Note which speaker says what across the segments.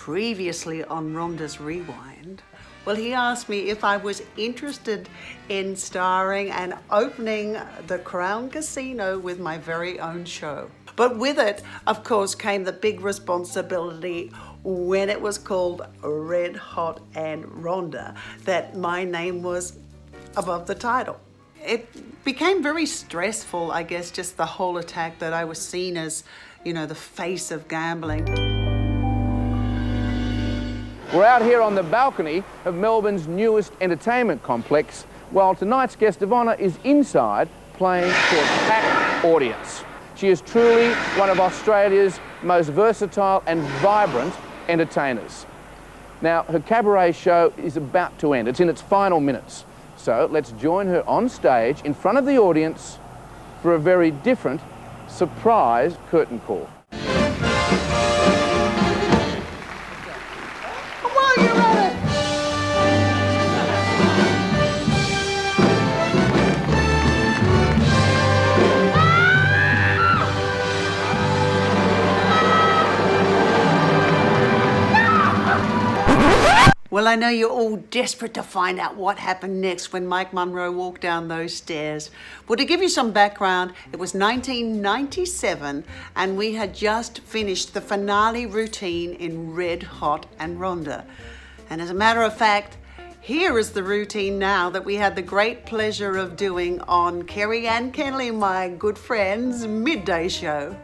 Speaker 1: previously on Rhonda's Rewind, well, he asked me if I was interested in starring and opening the Crown Casino with my very own show. But with it, of course, came the big responsibility when it was called Red Hot and Rhonda, that my name was above the title. It became very stressful, I guess, just the whole attack that I was seen as, you know, the face of gambling.
Speaker 2: We're out here on the balcony of Melbourne's newest entertainment complex, while tonight's guest of honour is inside playing to a packed audience. She is truly one of Australia's most versatile and vibrant entertainers. Now, her cabaret show is about to end. It's in its final minutes. So let's join her on stage in front of the audience for a very different surprise curtain call.
Speaker 1: Well, you're ready. Well, I know you're all desperate to find out what happened next when Mike Munro walked down those stairs. Well, to give you some background, it was 1997 and we had just finished the finale routine in Red Hot and Rhonda. And as a matter of fact, here is the routine now that we had the great pleasure of doing on Kerry Ann Kenley, my good friend's midday show.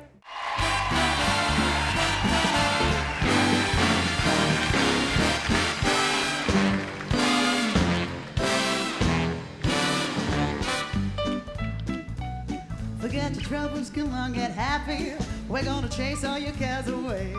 Speaker 3: Forget your troubles, come on, get happy. We're gonna chase all your cares away.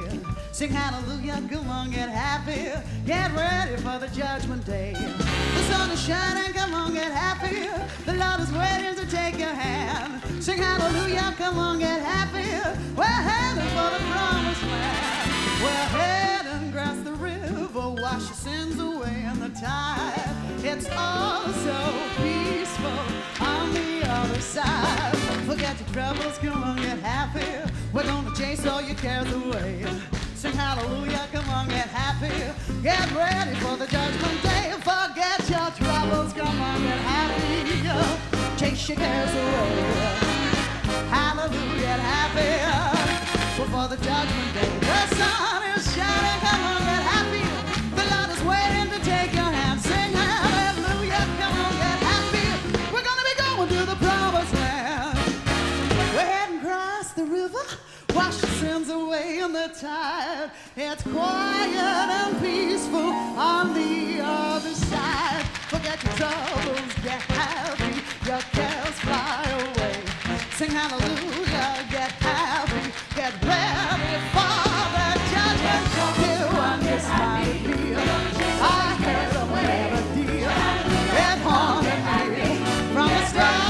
Speaker 3: Sing hallelujah, come on, get happy. Get ready for the judgment day. The sun is shining, come on, get happy. The Lord is waiting to take your hand. Sing hallelujah, come on, get happy. We're heading for the promised land. We're heading across the river, wash your sins away in the tide. It's all so peaceful on the other side. Forget your troubles, come on, get happy. We're gonna chase all your cares away. Sing hallelujah, come on, get happy. Get ready for the judgment day. Forget your troubles, come on, get happy. Chase your cares away. Hallelujah, get happy. Before the judgment day, the sun is shining, come on, get happy. The Lord is waiting to take your hand. Sing hallelujah, come on, get happy. We're gonna be going to the promised land. We're heading across the river, wash your sins away in the tide. It's quiet and peaceful on the other side. Forget your troubles, get happy, your cares fly away. Sing hallelujah, get happy, get ready for the judgment. You understand me, I heard a melody, it haunted me from the start.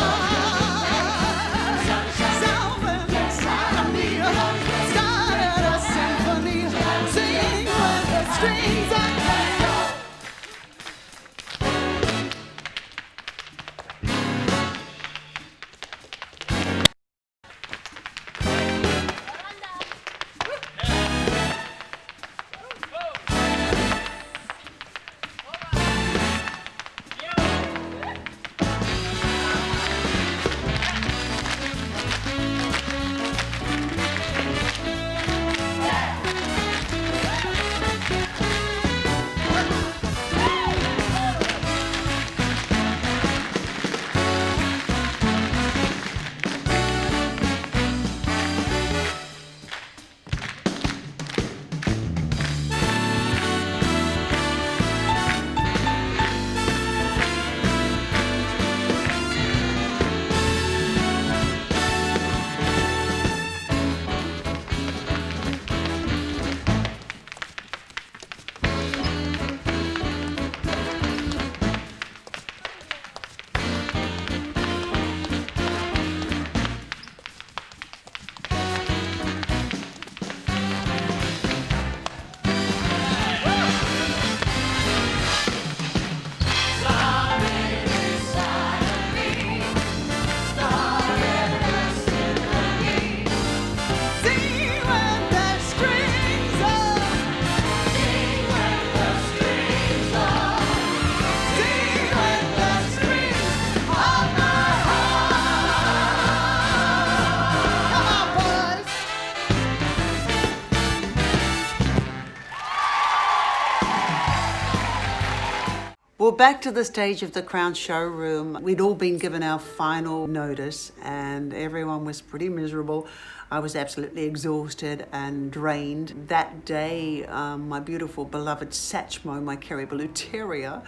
Speaker 1: Well, back to the stage of the Crown showroom. We'd all been given our final notice and everyone was pretty miserable. I was absolutely exhausted and drained. That day, my beautiful beloved Satchmo, my Kerry Blue Terrier,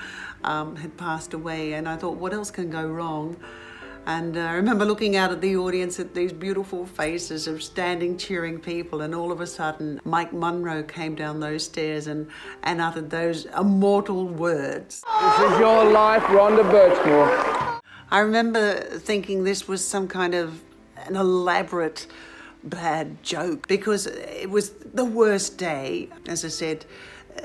Speaker 1: had passed away, and I thought, what else can go wrong? And I remember looking out at the audience at these beautiful faces of standing, cheering people, and all of a sudden, Mike Munro came down those stairs and uttered those immortal words.
Speaker 2: This is your life, Rhonda Burchmore.
Speaker 1: I remember thinking this was some kind of an elaborate bad joke, because it was the worst day. As I said,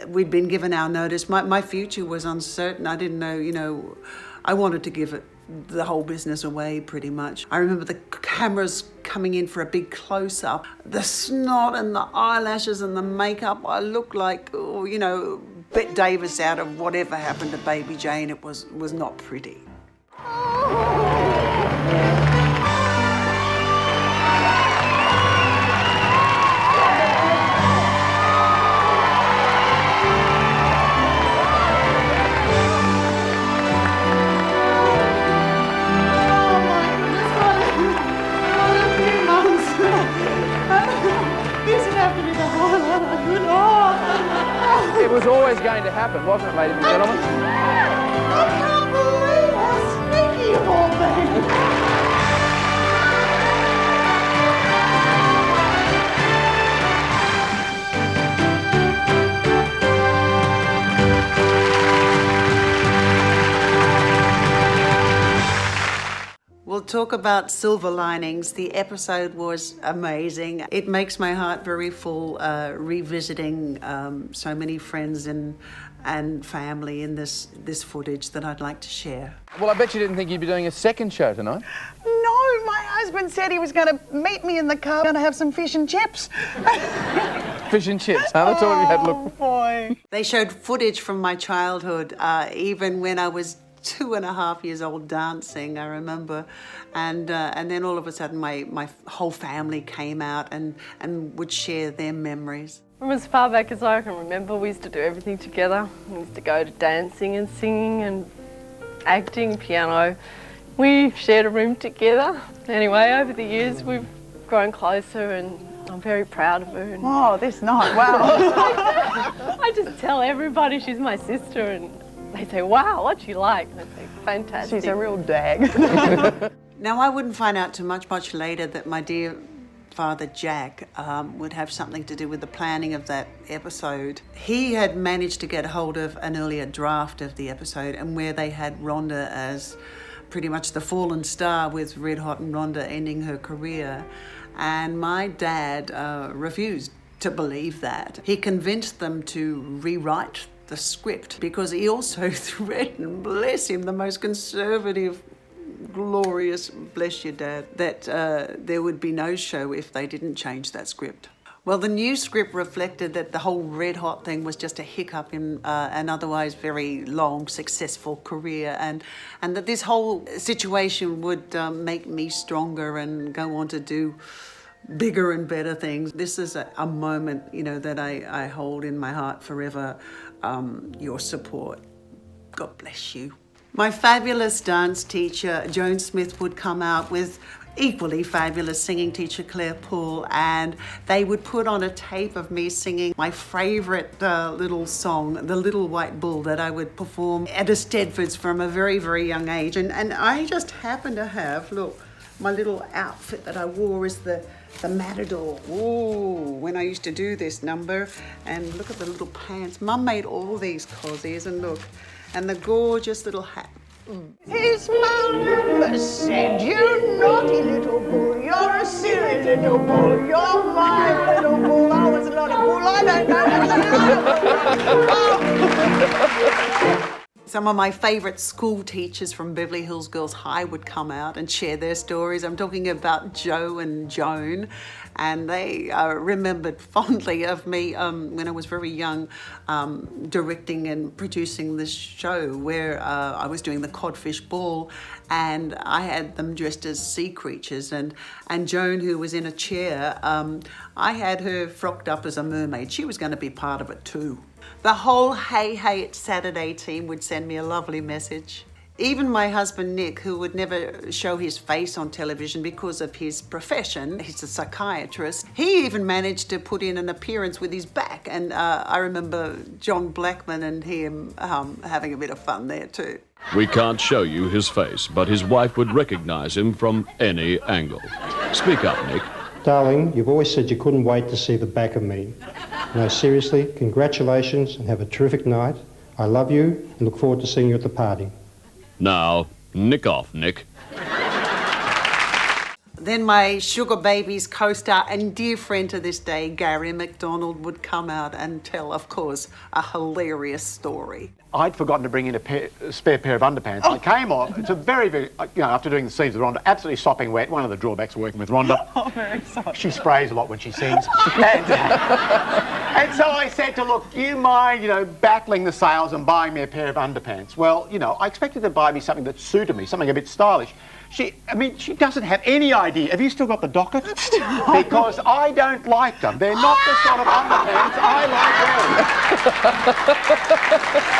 Speaker 1: we'd been given our notice. My future was uncertain. I didn't know, I wanted to give it the whole business away pretty much. I remember the cameras coming in for a big close-up. The snot and the eyelashes and the makeup, I looked like, Bette Davis out of Whatever Happened to Baby Jane. It was not pretty.
Speaker 2: It was always going to happen, wasn't it, ladies and gentlemen?
Speaker 3: I can't believe how sneaky you've all been.
Speaker 1: We'll talk about silver linings. The episode was amazing. It makes my heart very full, revisiting so many friends and family in this footage that I'd like to share.
Speaker 2: Well, I bet you didn't think you'd be doing a second show tonight.
Speaker 3: No, my husband said he was going to meet me in the car, going to have some fish and chips.
Speaker 2: Fish and chips, huh? That's all you had. Look.
Speaker 3: Boy.
Speaker 1: They showed footage from my childhood, even when I was 2.5 years old, dancing, I remember, and then all of a sudden my whole family came out and would share their memories.
Speaker 4: From as far back as I can remember, we used to do everything together. We used to go to dancing and singing and acting, piano. We shared a room together. Anyway, over the years we've grown closer and I'm very proud of her. And
Speaker 3: Oh, this night, wow.
Speaker 4: I just tell everybody she's my sister and they say, wow, what's she like? And I say, fantastic.
Speaker 3: She's a real dag.
Speaker 1: Now, I wouldn't find out too much later that my dear father, Jack, would have something to do with the planning of that episode. He had managed to get hold of an earlier draft of the episode, and where they had Rhonda as pretty much the fallen star, with Red Hot and Rhonda ending her career. And my dad refused to believe that. He convinced them to rewrite the script, because he also threatened, bless him, the most conservative, glorious, bless your dad, that there would be no show if they didn't change that script. Well, the new script reflected that the whole Red Hot thing was just a hiccup in an otherwise very long, successful career, and that this whole situation would make me stronger and go on to do bigger and better things. This is a moment, that I hold in my heart forever. Your support. God bless you. My fabulous dance teacher, Joan Smith, would come out with equally fabulous singing teacher, Claire Poole, and they would put on a tape of me singing my favourite little song, The Little White Bull, that I would perform at a Stedford's from a very, very young age. And I just happened to have, look, my little outfit that I wore is the Matador. Ooh, when I used to do this number. And look at the little pants. Mum made all these cozies, and look, and the gorgeous little hat.
Speaker 3: His mother said, you naughty little bull, you're a silly little bull, you're my little bull. I was not a bull, I don't know.
Speaker 1: Some of my favourite school teachers from Beverly Hills Girls High would come out and share their stories. I'm talking about Joe and Joan, and they remembered fondly of me when I was very young, directing and producing this show where I was doing the codfish ball, and I had them dressed as sea creatures, and Joan, who was in a chair, I had her frocked up as a mermaid. She was going to be part of it too. The whole Hey Hey It's Saturday team would send me a lovely message. Even my husband Nick, who would never show his face on television because of his profession, he's a psychiatrist, he even managed to put in an appearance with his back. And I remember John Blackman and him having a bit of fun there too.
Speaker 5: We can't show you his face, but his wife would recognize him from any angle. Speak up, Nick.
Speaker 6: Darling, you've always said you couldn't wait to see the back of me. No, seriously, congratulations and have a terrific night. I love you and look forward to seeing you at the party.
Speaker 5: Now, nick off, Nick.
Speaker 1: Then my Sugar Babies co-star and dear friend to this day, Gary McDonald, would come out and tell, of course, a hilarious story.
Speaker 7: I'd forgotten to bring in a spare pair of underpants. I came on. It's a very, after doing the scenes with Rhonda, absolutely sopping wet. One of the drawbacks of working with Rhonda.
Speaker 4: Oh, very sorry.
Speaker 7: She sprays a lot when she sings. And so I said to her, look, do you mind, battling the sales and buying me a pair of underpants? Well, I expected her to buy me something that suited me, something a bit stylish. She doesn't have any idea. Have you still got the docket? Because I don't like them. They're not the sort of underpants I like wearing.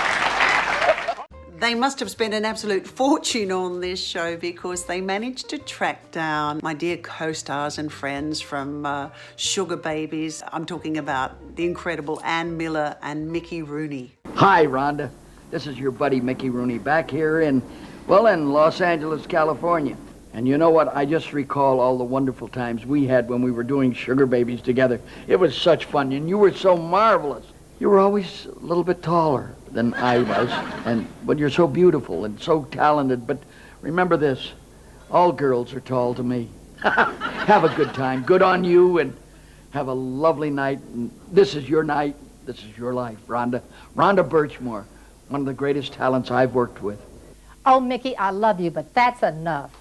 Speaker 1: They must have spent an absolute fortune on this show because they managed to track down my dear co-stars and friends from Sugar Babies. I'm talking about the incredible Ann Miller and Mickey Rooney.
Speaker 8: Hi, Rhonda. This is your buddy Mickey Rooney back here in Los Angeles, California. And you know what? I just recall all the wonderful times we had when we were doing Sugar Babies together. It was such fun, and you were so marvelous. You were always a little bit taller than I was, but you're so beautiful and so talented. But remember this, all girls are tall to me. Have a good time. Good on you, and have a lovely night. And this is your night. This is your life, Rhonda. Rhonda Burchmore, one of the greatest talents I've worked with.
Speaker 9: Oh, Mickey, I love you, but that's enough.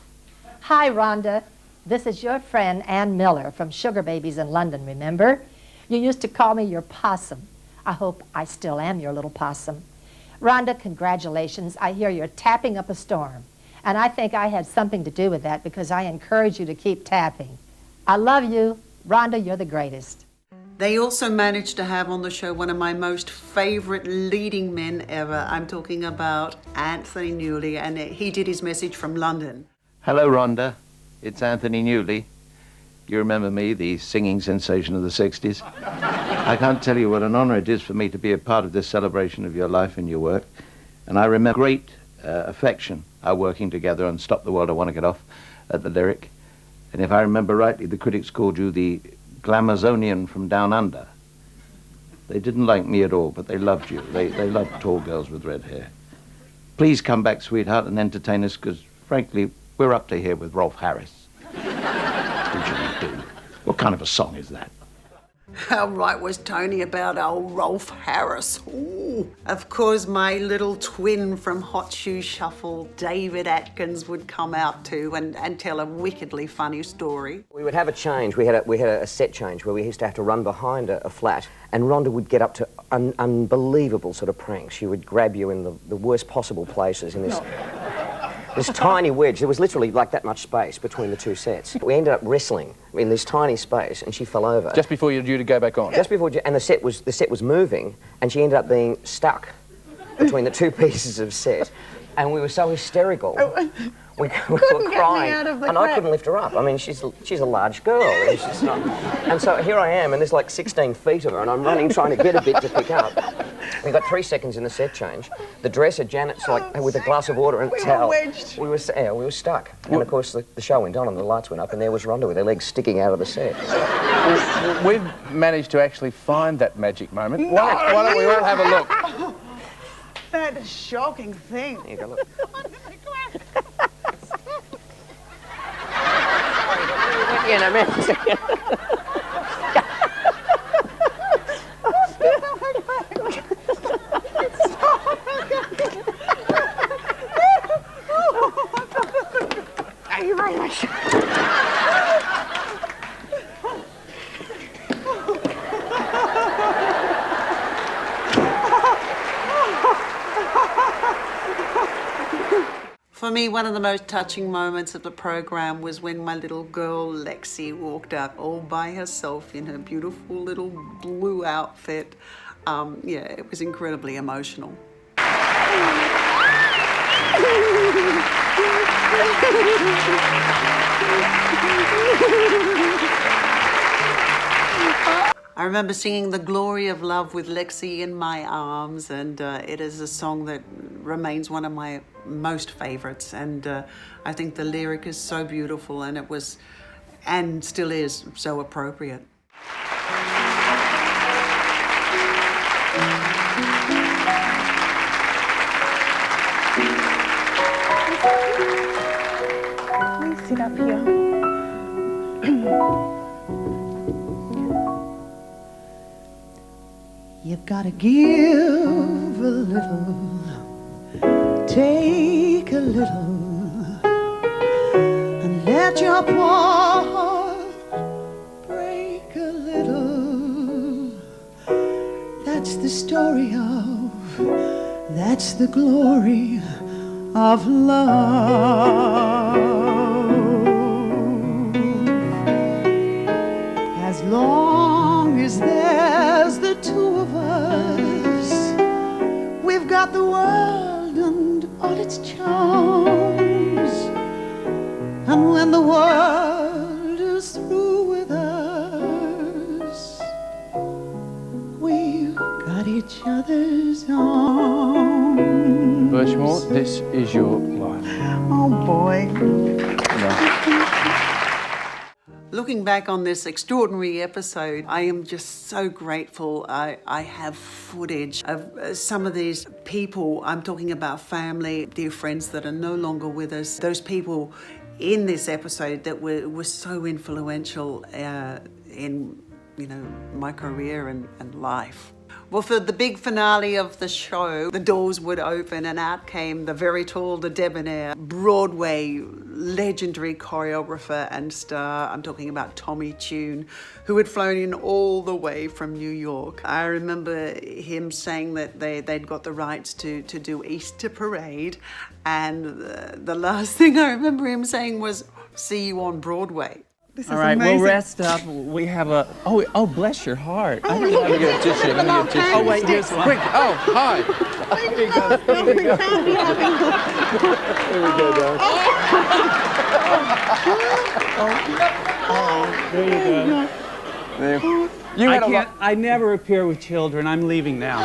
Speaker 9: Hi, Rhonda. This is your friend, Ann Miller, from Sugar Babies in London, remember? You used to call me your possum. I hope I still am your little possum. Rhonda, congratulations. I hear you're tapping up a storm. And I think I had something to do with that because I encourage you to keep tapping. I love you. Rhonda, you're the greatest.
Speaker 1: They also managed to have on the show one of my most favourite leading men ever. I'm talking about Anthony Newley, and he did his message from London.
Speaker 10: Hello, Rhonda. It's Anthony Newley. You remember me, the singing sensation of the 60s? I can't tell you what an honour it is for me to be a part of this celebration of your life and your work. And I remember great affection, our working together on Stop the World, I Want to Get Off, at the lyric. And if I remember rightly, the critics called you the Glamazonian from Down Under. They didn't like me at all, but they loved you. They loved tall girls with red hair. Please come back, sweetheart, and entertain us, because, frankly, we're up to here with Rolf Harris. What kind of a song is that?
Speaker 1: How right was Tony about old Rolf Harris? Ooh. Of course, my little twin from Hot Shoe Shuffle, David Atkins, would come out too and tell a wickedly funny story.
Speaker 11: We would have a change. We had a set change where we used to have to run behind a flat, and Rhonda would get up to unbelievable sort of pranks. She would grab you in the worst possible places in this... This tiny wedge, there was literally like that much space between the two sets. We ended up wrestling in this tiny space, and she fell over.
Speaker 2: Just before you were due to go back on?
Speaker 11: Just before, and the set was moving, and she ended up being stuck between the two pieces of set. And we were so hysterical. We were crying, and I couldn't lift her up. I mean, she's a large girl, and she's not. And so here I am, and there's like 16 feet of her, and I'm running trying to get a bit to pick up. We got 3 seconds in the set change. The dresser, Janet's like with a glass of water and a towel. We were stuck. And of course the show went on and the lights went up, and there was Rhonda with her legs sticking out of the set.
Speaker 2: We've managed to actually find that magic moment. Why don't we all have a look?
Speaker 3: That is a shocking thing.
Speaker 11: Here you go, look.
Speaker 3: Thank you very much.
Speaker 1: For me, one of the most touching moments of the program was when my little girl Lexi walked out all by herself in her beautiful little blue outfit. Yeah, it was incredibly emotional. I remember singing The Glory of Love with Lexi in my arms, and it is a song that remains one of my most favorites, and I think the lyric is so beautiful, and it was, and still is, so appropriate.
Speaker 4: Please sit up here.
Speaker 3: You've got to give a little, take a little, and let your poor heart break a little. That's the story of, that's the glory of love. As long as there's the two of us, we've got the world and all its charms. And when the world is through with us, we've got each other's arms.
Speaker 2: Burchmore, this is your life.
Speaker 3: Oh boy.
Speaker 1: Looking back on this extraordinary episode, I am just so grateful I have footage of some of these people. I'm talking about family, dear friends that are no longer with us. Those people in this episode that were so influential in, you know, my career and life. Well, for the big finale of the show, the doors would open and out came the very tall, the debonair, Broadway legendary choreographer and star. I'm talking about Tommy Tune, who had flown in all the way from New York. I remember him saying that they'd got the rights to do Easter Parade, and the last thing I remember him saying was, "See you on Broadway."
Speaker 12: All right, we'll rest up. We have a... Oh, bless your heart.
Speaker 2: Let me get a tissue. Let me get a tissue.
Speaker 12: Oh, wait, here's one.
Speaker 2: Quick. Oh, hi. Here we go. Here we go. Here we go, darling.
Speaker 12: There you go.
Speaker 2: There. You had a lot.
Speaker 12: I never appear with children. I'm leaving now.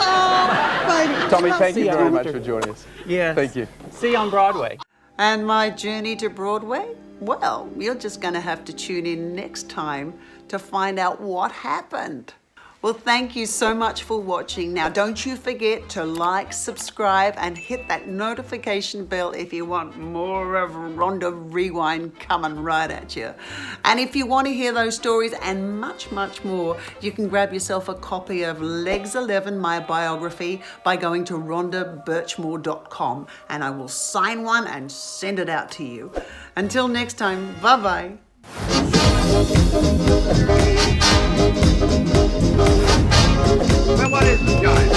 Speaker 2: Tommy, thank you very much for joining us.
Speaker 12: Yes.
Speaker 2: Thank you.
Speaker 12: See you on Broadway.
Speaker 1: And my journey to Broadway? Well, you're just going to have to tune in next time to find out what happened. Well, thank you so much for watching. Now, don't you forget to like, subscribe, and hit that notification bell if you want more of Rhonda Rewind coming right at you. And if you want to hear those stories and much, much more, you can grab yourself a copy of Legs 11, my biography, by going to RhondaBurchmore.com, and I will sign one and send it out to you. Until next time, bye-bye.
Speaker 2: Well, what is it, guys?